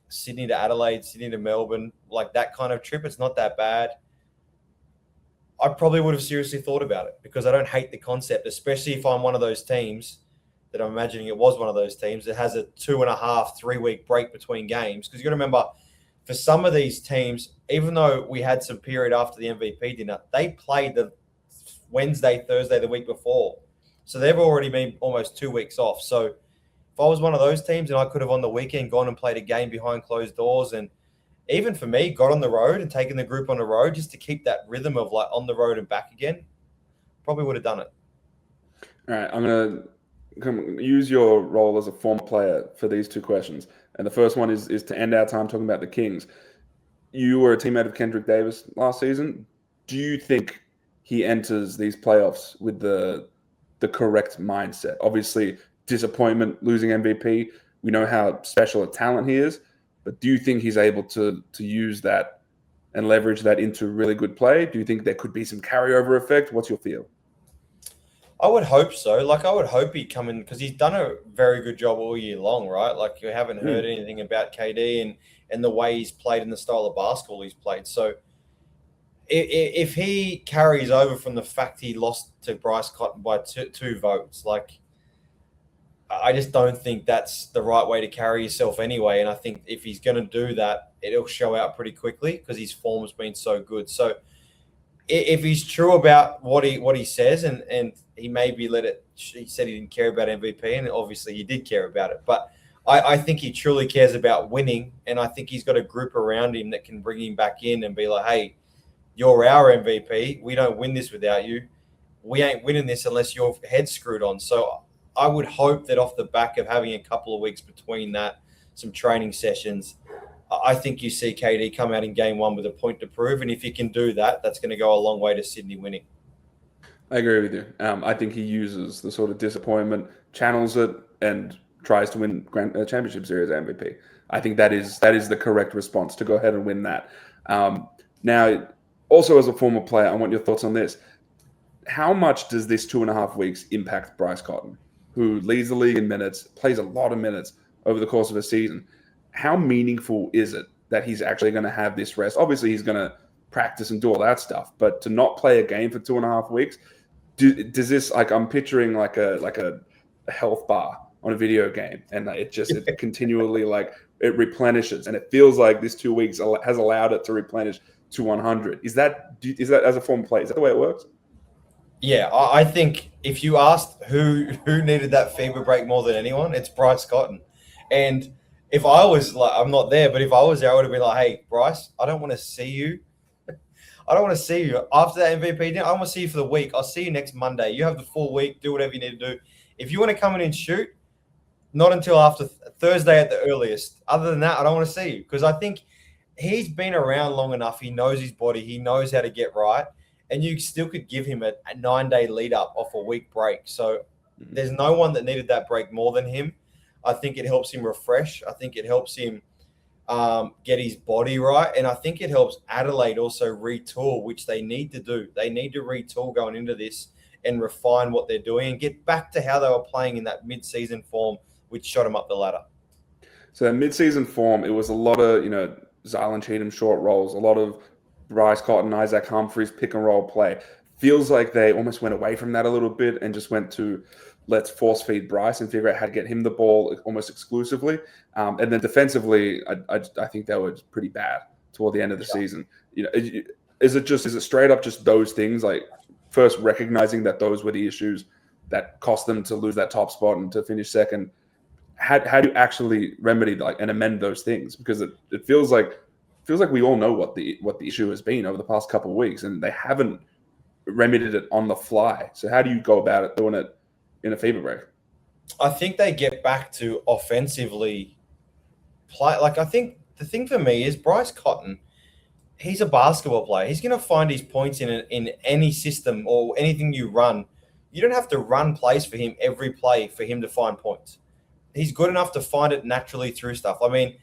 Sydney to Adelaide, Sydney to Melbourne, like that kind of trip, it's not that bad. I probably would have seriously thought about it because I don't hate the concept, especially if I'm one of those teams that I'm imagining it was one of those teams that has a 2.5, 3 week break between games. Because you got to remember, for some of these teams, even though we had some period after the MVP dinner, they played the Wednesday, Thursday, the week before. So they've already been almost 2 weeks off. So if I was one of those teams and I could have on the weekend gone and played a game behind closed doors, and even for me, got on the road and taken the group on the road just to keep that rhythm of like on the road and back again, probably would have done it. All right, I'm going to use your role as a former player for these two questions. And the first one is to end our time talking about the Kings. You were a teammate of Kendrick Davis last season. Do you think he enters these playoffs with the correct mindset? Obviously, disappointment losing MVP. We know how special a talent he is, but do you think he's able to use that and leverage that into really good play? Do you think there could be some carryover effect? What's your feel? I would hope so. Like, I would hope he'd come in because he's done a very good job all year long, right? Like, you haven't heard anything about Cadee and the way he's played and the style of basketball he's played. So if he carries over from the fact he lost to Bryce Cotton by two votes, like, I just don't think that's the right way to carry yourself anyway. And I think if he's going to do that, it'll show out pretty quickly because his form's been so good. So if he's true about what he says, and he maybe he said he didn't care about MVP, and obviously he did care about it. But I think he truly cares about winning, and I think he's got a group around him that can bring him back in and be like, hey, you're our MVP. We don't win this without you. We ain't winning this unless your head's screwed on. So I would hope that off the back of having a couple of weeks between that, some training sessions, I think you see Cadee come out in game one with a point to prove. And if he can do that, that's going to go a long way to Sydney winning. I agree with you. I think he uses the sort of disappointment, channels it, and tries to win Championship Series MVP. I think that is the correct response to go ahead and win that. Now, Also, as a former player, I want your thoughts on this. How much does this 2.5 weeks impact Bryce Cotton, who leads the league in minutes, plays a lot of minutes over the course of a season? How meaningful is it that he's actually going to have this rest? Obviously, he's going to practice and do all that stuff, but to not play a game for 2.5 weeks, does this, like, I'm picturing like a health bar on a video game, and it continually, like, it replenishes, and it feels like this 2 weeks has allowed it to replenish to 100. Is that as a former player, is that the way it works? Yeah, I think if you asked who needed that FIBA break more than anyone, it's Bryce Cotton. And if I was like, I'm not there, but if I was there, I would have been like, hey, Bryce, I don't want to see you. I don't want to see you after that MVP dinner. I want to see you for the week. I'll see you next Monday. You have the full week. Do whatever you need to do. If you want to come in and shoot, not until after Thursday at the earliest. Other than that, I don't want to see you, because I think he's been around long enough. He knows his body. He knows how to get right. And you still could give him a 9-day lead up off a week break. So there's no one that needed that break more than him. I think it helps him refresh. I think it helps him get his body right. And I think it helps Adelaide also retool, which they need to do. They need to retool going into this and refine what they're doing and get back to how they were playing in that mid-season form, which shot them up the ladder. So that mid-season form, it was a lot of, Zylan Cheatham short rolls, a lot of Bryce Cotton, Isaac Humphries pick and roll play. Feels like they almost went away from that a little bit and just went to, let's force feed Bryce and figure out how to get him the ball almost exclusively. And then defensively, I think that was pretty bad toward the end of the season. Is it straight up just those things, like first recognizing that those were the issues that cost them to lose that top spot and to finish second? How do you actually remedy and amend those things? Because it feels like we all know what the issue has been over the past couple of weeks, and they haven't remedied it on the fly. So how do you go about it doing it in a FIBA break? I think they get back to offensively play. Like, I think the thing for me is Bryce Cotton, he's a basketball player. He's going to find his points in any system or anything you run. You don't have to run plays for him every play for him to find points. He's good enough to find it naturally through stuff. I mean,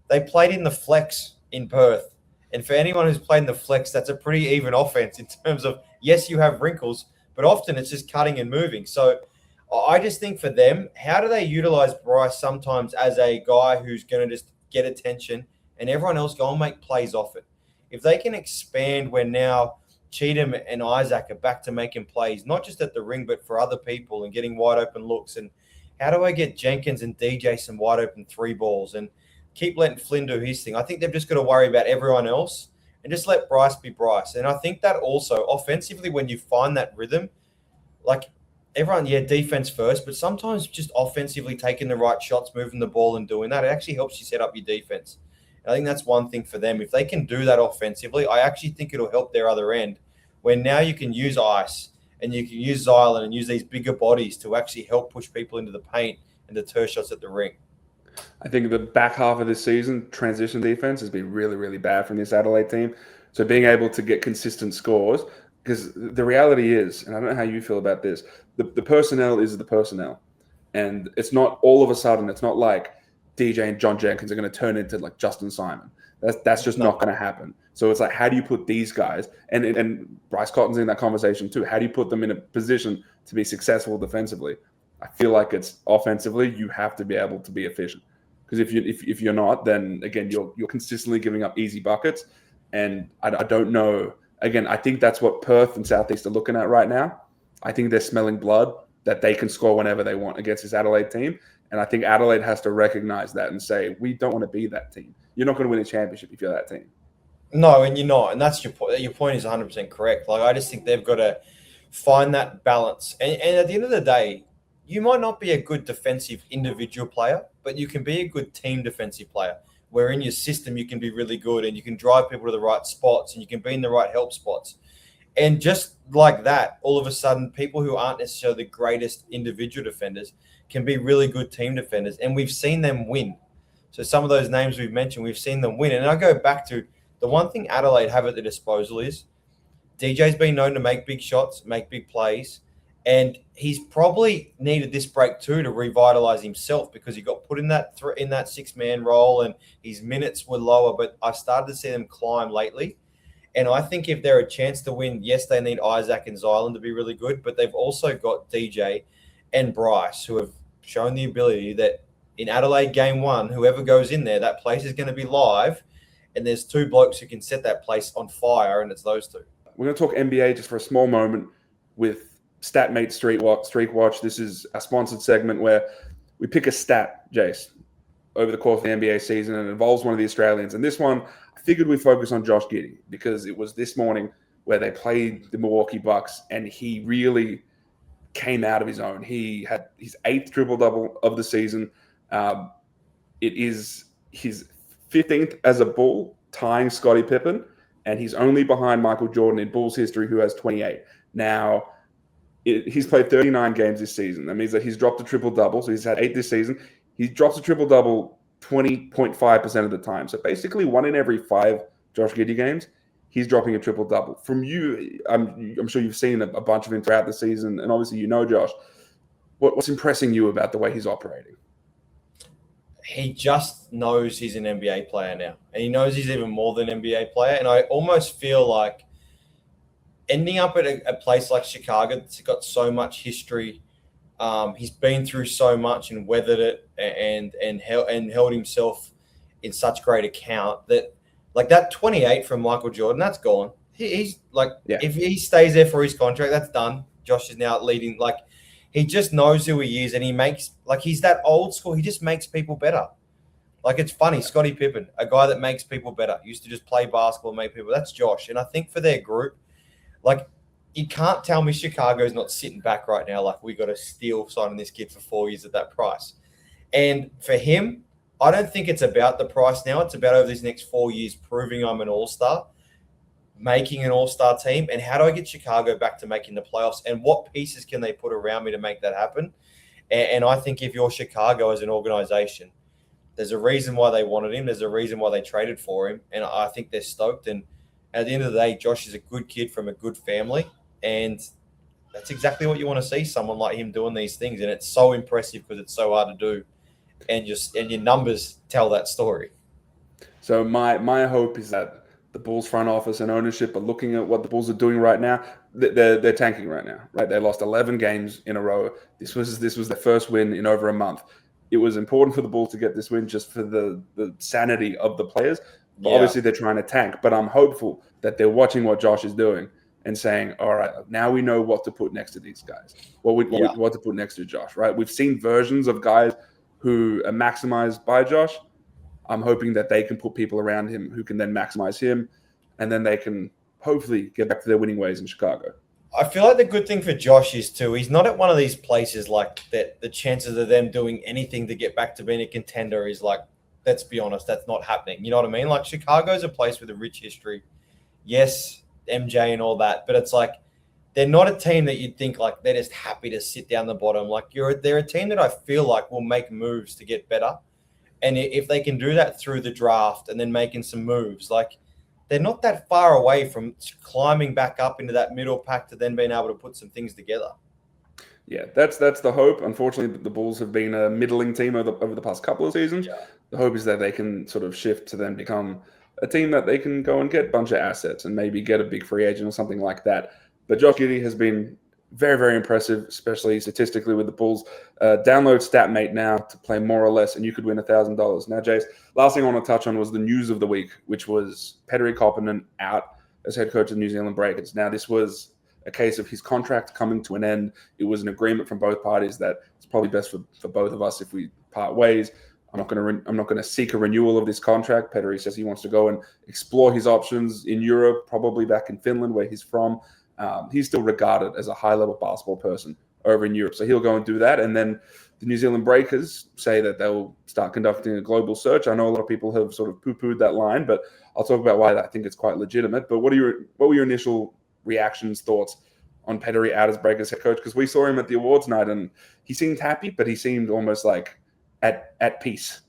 they played in the flex in Perth. And for anyone who's played in the flex, that's a pretty even offense in terms of, yes, you have wrinkles, but often it's just cutting and moving. So I just think for them, how do they utilize Bryce sometimes as a guy who's going to just get attention and everyone else go and make plays off it? If they can expand where now Cheatham and Isaac are back to making plays, not just at the ring, but for other people and getting wide open looks. And how do I get Jenkins and DJ some wide open 3 balls and keep letting Flynn do his thing? I think they've just got to worry about everyone else and just let Bryce be Bryce. And I think that also offensively, when you find that rhythm, like everyone, defense first, but sometimes just offensively taking the right shots, moving the ball and doing that, it actually helps you set up your defense. And I think that's one thing for them. If they can do that offensively, I actually think it'll help their other end, where now you can use ice and you can use Zylan and use these bigger bodies to actually help push people into the paint and deter shots at the ring. I think the back half of this season, transition defense has been really, really bad from this Adelaide team. So being able to get consistent scores, because the reality is, and I don't know how you feel about this, the personnel is the personnel. And it's not all of a sudden, it's not like DJ and John Jenkins are going to turn into like Justin Simon. That's just not going to happen. So it's like, how do you put these guys, and Bryce Cotton's in that conversation too, how do you put them in a position to be successful defensively? I feel like it's offensively, you have to be able to be efficient. Because if you're not, then again, you're consistently giving up easy buckets. And I don't know. Again, I think that's what Perth and Southeast are looking at right now. I think they're smelling blood that they can score whenever they want against this Adelaide team. And I think Adelaide has to recognize that and say, we don't want to be that team. You're not going to win a championship if you're that team. No, and you're not. And that's your point. Your point is 100% correct. Like, I just think they've got to find that balance. And at the end of the day, you might not be a good defensive individual player, but you can be a good team defensive player, where in your system you can be really good and you can drive people to the right spots and you can be in the right help spots. And just like that, all of a sudden, people who aren't necessarily the greatest individual defenders can be really good team defenders. And we've seen them win. So some of those names we've mentioned, we've seen them win. And I go back to the one thing Adelaide have at their disposal is DJ's been known to make big shots, make big plays. And he's probably needed this break too to revitalize himself, because he got put in that 6-man role and his minutes were lower. But I've started to see them climb lately. And I think if they're a chance to win, yes, they need Isaac and Zylan to be really good, but they've also got DJ and Bryce who have shown the ability that in Adelaide game 1, whoever goes in there, that place is going to be live. And there's 2 blokes who can set that place on fire, and it's those 2. We're going to talk NBA just for a small moment with StatMate Streak Watch. This is a sponsored segment where we pick a stat, Jace, over the course of the NBA season, and it involves one of the Australians. And this one, I figured we'd focus on Josh Giddey because it was this morning where they played the Milwaukee Bucks, and he really came out of his own. He had his 8th triple-double of the season. It is his 15th as a Bull, tying Scottie Pippen, and he's only behind Michael Jordan in Bulls history, who has 28. Now, he's played 39 games this season. That means that he's dropped a triple-double, so he's had 8 this season. He drops a triple-double 20.5% of the time. So basically 1 in every 5 Josh Giddey games, he's dropping a triple-double. From you, I'm sure you've seen a bunch of him throughout the season, and obviously you know Josh. What's impressing you about the way he's operating? He just knows he's an NBA player now. And he knows he's even more than an NBA player. And I almost feel like ending up at a place like Chicago that's got so much history, he's been through so much and weathered it and held himself in such great account that, like, that 28 from Michael Jordan, that's gone. He's like, if he stays there for his contract, that's done. Josh is now leading. Like, he just knows who he is, and he makes, like, he's that old school. He just makes people better. Like, it's funny, Scottie Pippen, a guy that makes people better, used to just play basketball and make people. That's Josh. And I think for their group, like, you can't tell me Chicago's not sitting back right now like, we got to steal signing this kid for 4 years at that price. And for him, I don't think it's about the price now. It's about over these next 4 years proving I'm an all-star, making an all-star team, and how do I get Chicago back to making the playoffs, and what pieces can they put around me to make that happen? And I think if you're Chicago as an organization, there's a reason why they wanted him. There's a reason why they traded for him, and I think they're stoked. And at the end of the day, Josh is a good kid from a good family, and that's exactly what you want to see, someone like him doing these things. And it's so impressive because it's so hard to do, and your numbers tell that story. So my hope is that the Bulls front office and ownership are looking at what the Bulls are doing right now. They're tanking right now, right? They lost 11 games in a row. This was their first win in over a month. It was important for the Bulls to get this win just for the sanity of the players. But obviously, they're trying to tank. But I'm hopeful that they're watching what Josh is doing and saying, all right, now we know what to put next to these guys, what to put next to Josh, right? We've seen versions of guys who are maximized by Josh. I'm hoping that they can put people around him who can then maximize him, and then they can hopefully get back to their winning ways in Chicago. I feel like the good thing for Josh is, too, he's not at one of these places like that. The chances of them doing anything to get back to being a contender is like, let's be honest, that's not happening. You know what I mean? Like, Chicago's a place with a rich history. Yes, MJ and all that, but it's like they're not a team that you'd think like they're just happy to sit down the bottom. Like, they're a team that I feel like will make moves to get better. And if they can do that through the draft and then making some moves, like, they're not that far away from climbing back up into that middle pack to then being able to put some things together. Yeah, that's the hope. Unfortunately, the Bulls have been a middling team over the past couple of seasons. Yeah. The hope is that they can sort of shift to then become a team that they can go and get a bunch of assets and maybe get a big free agent or something like that. But Josh Giddey has been very, very impressive, especially statistically with the Bulls. Download StatMate now to play more or less, and you could win $1,000. Now, Jace, last thing I want to touch on was the news of the week, which was Petteri Koponen out as head coach of the New Zealand Breakers. Now, this was a case of his contract coming to an end. It was an agreement from both parties that it's probably best for both of us if we part ways. I'm not going to seek a renewal of this contract. Petteri says he wants to go and explore his options in Europe, probably back in Finland, where he's from. He's still regarded as a high-level basketball person over in Europe. So he'll go and do that. And then the New Zealand Breakers say that they'll start conducting a global search. I know a lot of people have sort of poo-pooed that line, but I'll talk about why I think it's quite legitimate. But what were your initial reactions, thoughts on Petteri out as Breakers head coach? Because we saw him at the awards night, and he seemed happy, but he seemed almost like at peace.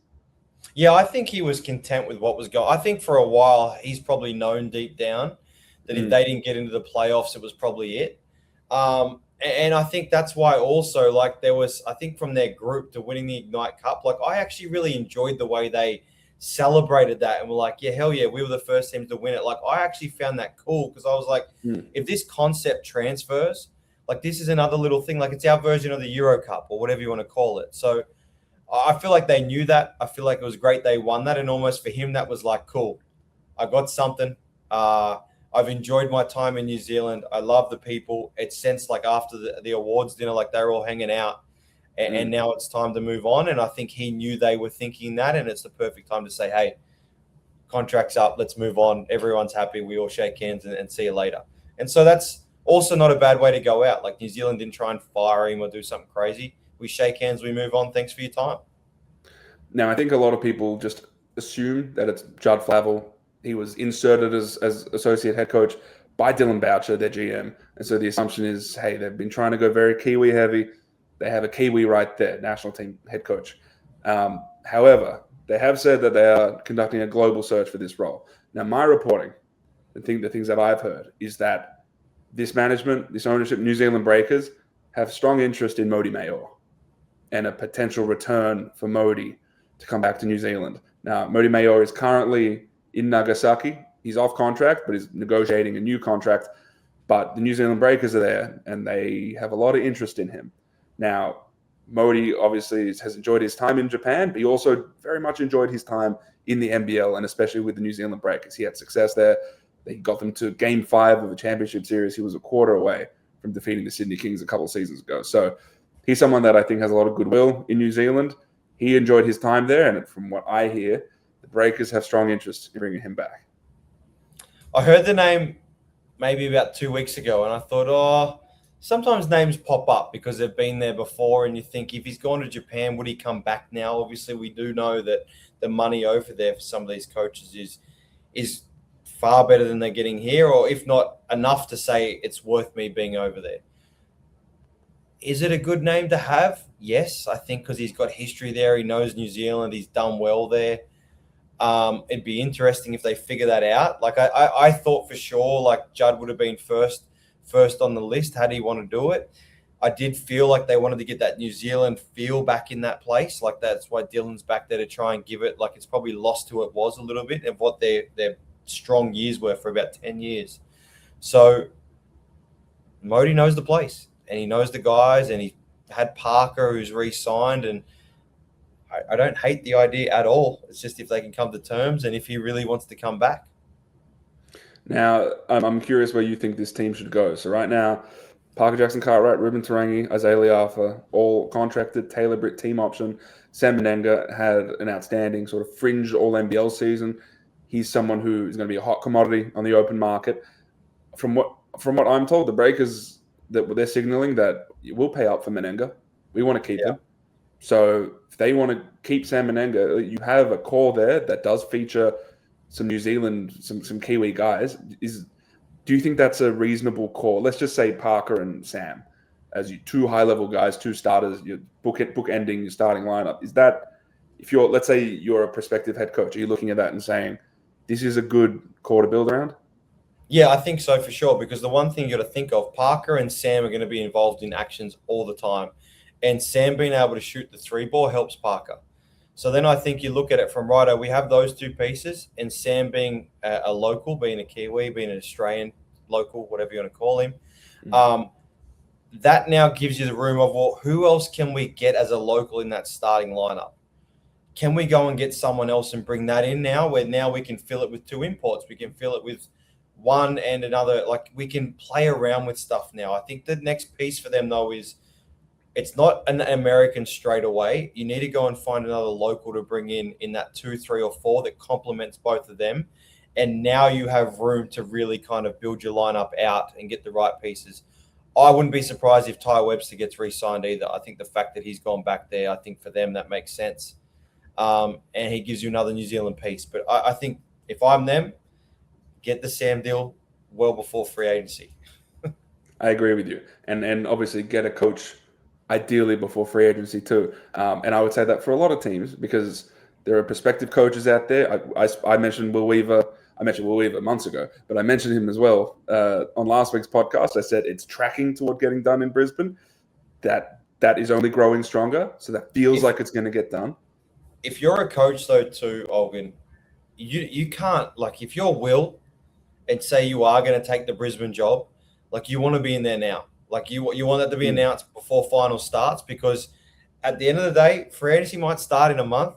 Yeah, I think he was content with what was going on. I think for a while he's probably known deep down that if they didn't get into the playoffs, it was probably it. And I think that's why also, like, there was, I think from their group to winning the Ignite Cup, like, I actually really enjoyed the way they celebrated that and were like, yeah, hell yeah, we were the first teams to win it. Like, I actually found that cool because I was like, if this concept transfers, like, this is another little thing. Like, it's our version of the Euro Cup or whatever you want to call it. So I feel like they knew that. I feel like it was great they won that. And almost for him, that was like, cool. I got something. I've enjoyed my time in New Zealand. I love the people. It's since like after the awards dinner, like they were all hanging out. And now it's time to move on. And I think he knew they were thinking that. And it's the perfect time to say, hey, contract's up. Let's move on. Everyone's happy. We all shake hands and see you later. And so that's also not a bad way to go out. Like, New Zealand didn't try and fire him or do something crazy. We shake hands. We move on. Thanks for your time. Now, I think a lot of people just assume that it's Judd Flavel. He was inserted as associate head coach by Dylan Boucher, their GM. And so the assumption is, hey, they've been trying to go very Kiwi heavy. They have a Kiwi right there, national team head coach. However, they have said that they are conducting a global search for this role. Now, my reporting, the things that I've heard, is that this management, this ownership, New Zealand Breakers, have strong interest in Modi Maor and a potential return for Modi to come back to New Zealand. Now, Modi Maor is currently in Nagasaki. He's off contract, but he's negotiating a new contract. But the New Zealand Breakers are there, and they have a lot of interest in him. Now, Modi obviously has enjoyed his time in Japan, but he also very much enjoyed his time in the NBL, and especially with the New Zealand Breakers. He had success there. He got them to Game 5 of a championship series. He was a quarter away from defeating the Sydney Kings a couple of seasons ago. So he's someone that I think has a lot of goodwill in New Zealand. He enjoyed his time there, and from what I hear, the Breakers have strong interest in bringing him back. I heard the name maybe about 2 weeks ago, and I thought, sometimes names pop up because they've been there before, and you think, if he's gone to Japan, would he come back now? Obviously, we do know that the money over there for some of these coaches is far better than they're getting here, or if not enough to say it's worth me being over there. Is it a good name to have? Yes, I think because he's got history there. He knows New Zealand. He's done well there. It'd be interesting if they figure that out. Like, I thought for sure, like, Judd would have been first on the list had he want to do it. I did feel like they wanted to get that New Zealand feel back in that place. Like, that's why Dylan's back there to try and give it, like, it's probably lost who it was a little bit of what their strong years were for about 10 years. So Modi knows the place and he knows the guys, and he had Parker who's re-signed, and I don't hate the idea at all. It's just if they can come to terms and if he really wants to come back. Now, I'm curious where you think this team should go. So right now, Parker Jackson-Cartwright, Ruben Tarangi, Isaiah Liafa, all contracted, Taylor Britt team option. Sam Menenga had an outstanding sort of fringe all-NBL season. He's someone who is going to be a hot commodity on the open market. From what I'm told, the Breakers, that they're signaling that we'll pay up for Menenga. We want to keep him. So if they want to keep Sam Menenga, you have a core there that does feature some New Zealand, some Kiwi guys. Do you think that's a reasonable core? Let's just say Parker and Sam as you two high-level guys, two starters, you're bookending your starting lineup. Is that, if you're, let's say you're a prospective head coach, are you looking at that and saying, this is a good core to build around? Yeah, I think so for sure, because the one thing you got to think of, Parker and Sam are going to be involved in actions all the time. And Sam being able to shoot the three ball helps Parker. So then I think you look at it from righto, we have those two pieces, and Sam being a local, being a Kiwi, being an Australian local, whatever you want to call him, that now gives you the room of, well, who else can we get as a local in that starting lineup? Can we go and get someone else and bring that in now, where now we can fill it with two imports? We can fill it with one and another. Like, we can play around with stuff now. I think the next piece for them, though, is it's not an American straight away. You need to go and find another local to bring in that 2, 3, or 4 that complements both of them. And now you have room to really kind of build your lineup out and get the right pieces. I wouldn't be surprised if Ty Webster gets re-signed either. I think the fact that he's gone back there, I think for them that makes sense. And he gives you another New Zealand piece. But I think if I'm them, get the Sam deal well before free agency. I agree with you. And obviously get a coach ideally before free agency too. And I would say that for a lot of teams, because there are prospective coaches out there. I mentioned Will Weaver. I mentioned Will Weaver months ago, but I mentioned him as well on last week's podcast. I said it's tracking toward getting done in Brisbane. That is only growing stronger. So that feels like it's going to get done. if you're a coach though too, Olgun, you can't, like, if you're Will and say you are going to take the Brisbane job, like, you want to be in there now. Like, you want that to be announced before final starts, because at the end of the day, free agency might start in a month,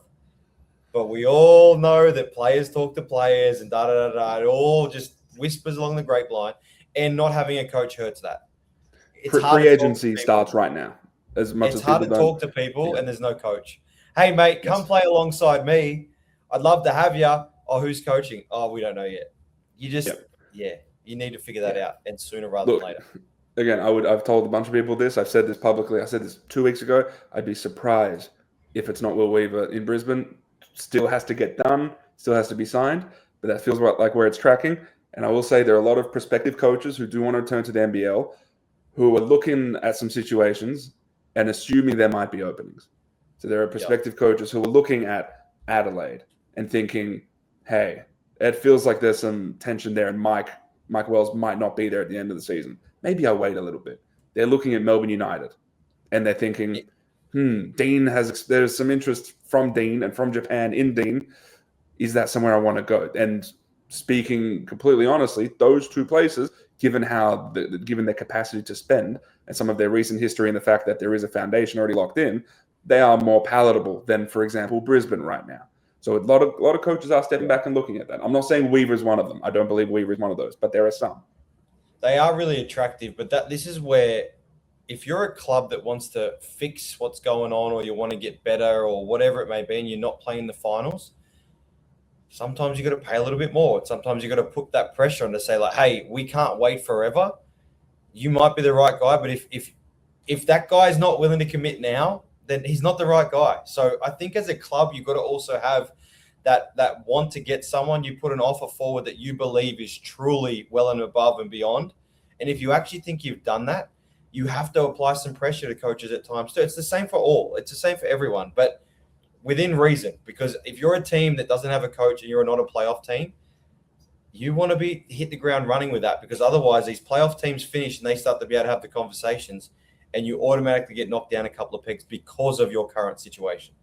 but we all know that players talk to players and da-da-da-da. It all just whispers along the grapevine, and not having a coach hurts that. It's free agency starts right now. As much it's as hard to don't. talk to people, and there's no coach. Hey, mate, come play alongside me. I'd love to have you. Oh, who's coaching? Oh, we don't know yet. You just, you need to figure that out, and sooner rather than later. Again, I've told a bunch of people this. I've said this publicly. I said this 2 weeks ago. I'd be surprised if it's not Will Weaver in Brisbane. Still has to get done. Still has to be signed. But that feels like where it's tracking. And I will say there are a lot of prospective coaches who do want to return to the NBL who are looking at some situations and assuming there might be openings. So there are prospective coaches who are looking at Adelaide and thinking, hey, it feels like there's some tension there, and Mike Wells might not be there at the end of the season. Maybe I'll wait a little bit. They're looking at Melbourne United, and they're thinking, there's some interest from Dean and from Japan in Dean. Is that somewhere I want to go? And speaking completely honestly, those two places, given their capacity to spend and some of their recent history and the fact that there is a foundation already locked in, they are more palatable than, for example, Brisbane right now. So a lot of coaches are stepping back and looking at that. I'm not saying Weaver is one of them. I don't believe Weaver is one of those, but there are some. They are really attractive, but this is where, if you're a club that wants to fix what's going on, or you want to get better, or whatever it may be, and you're not playing the finals, sometimes you got to pay a little bit more. Sometimes you got to put that pressure on to say, like, hey, we can't wait forever. You might be the right guy, but if that guy's not willing to commit now, then he's not the right guy. So I think as a club, you've got to also have that want to get someone. You put an offer forward that you believe is truly well and above and beyond. And if you actually think you've done that, you have to apply some pressure to coaches at times too. It's the same for all. It's the same for everyone, but within reason. Because if you're a team that doesn't have a coach and you're not a playoff team, you want to hit the ground running with that, because otherwise these playoff teams finish and they start to be able to have the conversations, and you automatically get knocked down a couple of pegs because of your current situation.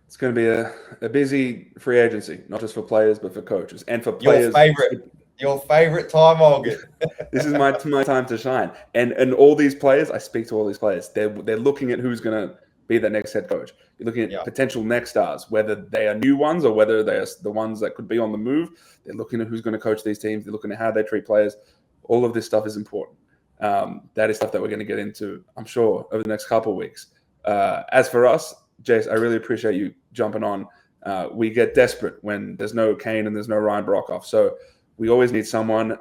It's going to be a busy free agency, not just for players, but for coaches and for players. Your favorite time, Olgun. This is my time to shine. And all these players, I speak to all these players. They're looking at who's going to be the next head coach. You're looking at potential next stars, whether they are new ones or whether they are the ones that could be on the move. They're looking at who's going to coach these teams. They're looking at how they treat players. All of this stuff is important. That is stuff that we're going to get into, I'm sure, over the next couple of weeks. As for us, Jace, I really appreciate you jumping on. We get desperate when there's no Kane and there's no Ryan Broekhoff. So we always need someone.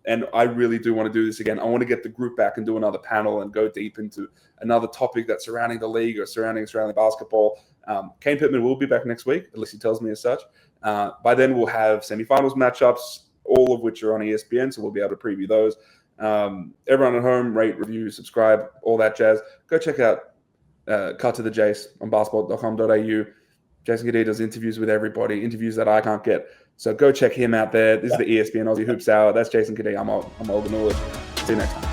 And I really do want to do this again. I want to get the group back and do another panel and go deep into another topic that's surrounding the league or surrounding Australian basketball. Kane Pittman will be back next week, at least he tells me as such. By then we'll have semifinals matchups, all of which are on ESPN, so we'll be able to preview those. Everyone at home, rate, review, subscribe, all that jazz. Go check out Cut to the Jace on basketball.com.au. Jason Giddey does interviews with everybody, interviews that I can't get. So go check him out there. This is the ESPN Aussie Hoops Hour. That's Jason Cadee. I'm Olgun. See you next time.